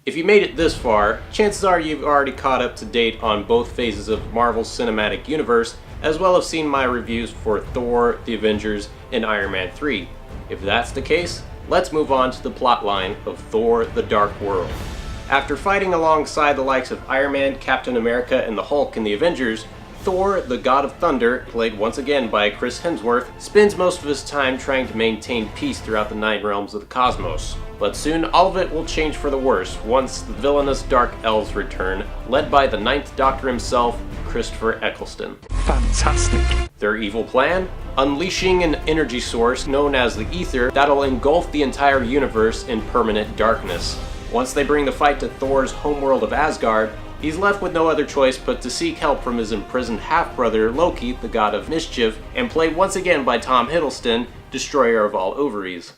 If you made it this far, chances are you've already caught up to date on both phases of Marvel's cinematic universe, as well as seen my reviews for Thor, The Avengers, and Iron Man 3. If that's the case, let's move on to the plotline of Thor: The Dark World. After fighting alongside the likes of Iron Man, Captain America, and the Hulk in The Avengers, Thor, the God of Thunder, played once again by Chris Hemsworth, spends most of his time trying to maintain peace throughout the 9 realms of the cosmos. But soon all of it will change for the worse once the villainous Dark Elves return, led by the Ninth Doctor himself, Christopher Eccleston. Fantastic. Their evil plan? Unleashing an energy source known as the Ether that'll engulf the entire universe in permanent darkness. Once they bring the fight to Thor's homeworld of Asgard, he's left with no other choice but to seek help from his imprisoned half-brother Loki, the god of mischief, and played once again by Tom Hiddleston, destroyer of all ovaries.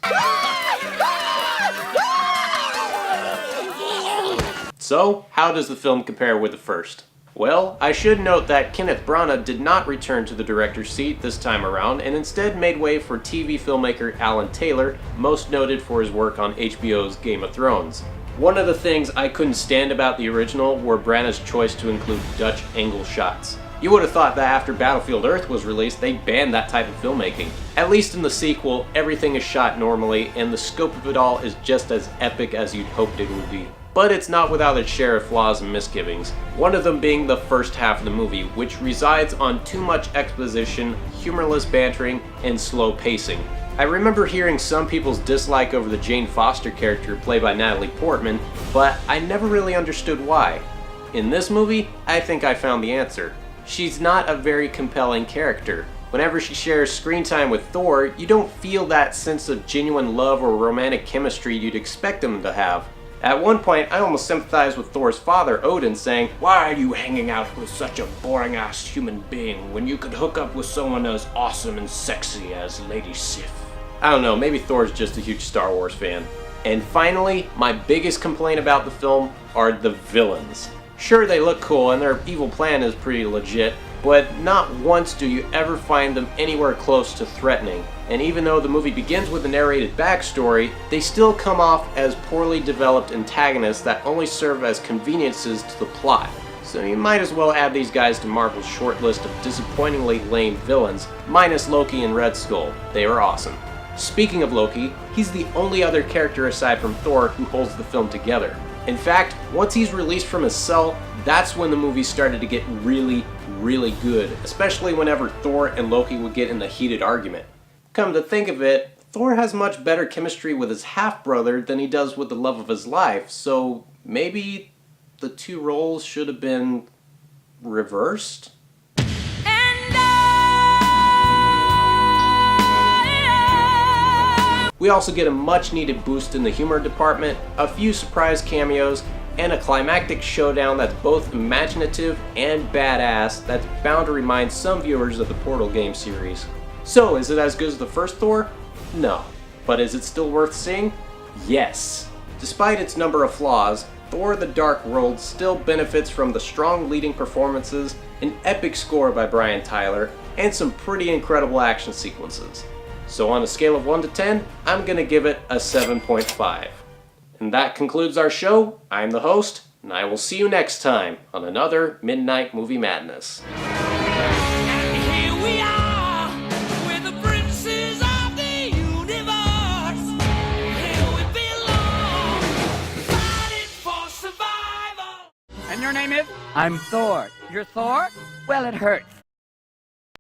So, how does the film compare with the first? Well, I should note that Kenneth Branagh did not return to the director's seat this time around and instead made way for TV filmmaker Alan Taylor, most noted for his work on HBO's Game of Thrones. One of the things I couldn't stand about the original were Branagh's choice to include Dutch angle shots. You would have thought that after Battlefield Earth was released, they banned that type of filmmaking. At least in the sequel, everything is shot normally, and the scope of it all is just as epic as you'd hoped it would be. But it's not without its share of flaws and misgivings, one of them being the first half of the movie, which resides on too much exposition, humorless bantering, and slow pacing. I remember hearing some people's dislike over the Jane Foster character played by Natalie Portman, but I never really understood why. In this movie, I think I found the answer. She's not a very compelling character. Whenever she shares screen time with Thor, you don't feel that sense of genuine love or romantic chemistry you'd expect them to have. At one point, I almost sympathized with Thor's father, Odin, saying, "Why are you hanging out with such a boring-ass human being when you could hook up with someone as awesome and sexy as Lady Sif?" I don't know, maybe Thor's just a huge Star Wars fan. And finally, my biggest complaint about the film are the villains. Sure, they look cool and their evil plan is pretty legit, but not once do you ever find them anywhere close to threatening. And even though the movie begins with a narrated backstory, they still come off as poorly developed antagonists that only serve as conveniences to the plot. So you might as well add these guys to Marvel's short list of disappointingly lame villains, minus Loki and Red Skull. They were awesome. Speaking of Loki, he's the only other character aside from Thor who holds the film together. In fact, once he's released from his cell, that's when the movie started to get really good, especially whenever Thor and Loki would get in a heated argument. Come to think of it, Thor has much better chemistry with his half-brother than he does with the love of his life, so maybe the two roles should have been reversed? We also get a much needed boost in the humor department, a few surprise cameos, and a climactic showdown that's both imaginative and badass that's bound to remind some viewers of the Portal game series. So, is it as good as the first Thor? No. But is it still worth seeing? Yes. Despite its number of flaws, Thor: The Dark World still benefits from the strong leading performances, an epic score by Brian Tyler, and some pretty incredible action sequences. So on a scale of 1 to 10, I'm gonna give it a 7.5. And that concludes our show. I'm the host, and I will see you next time on another Midnight Movie Madness. And your name is? I'm Thor. You're Thor? Well, it hurts.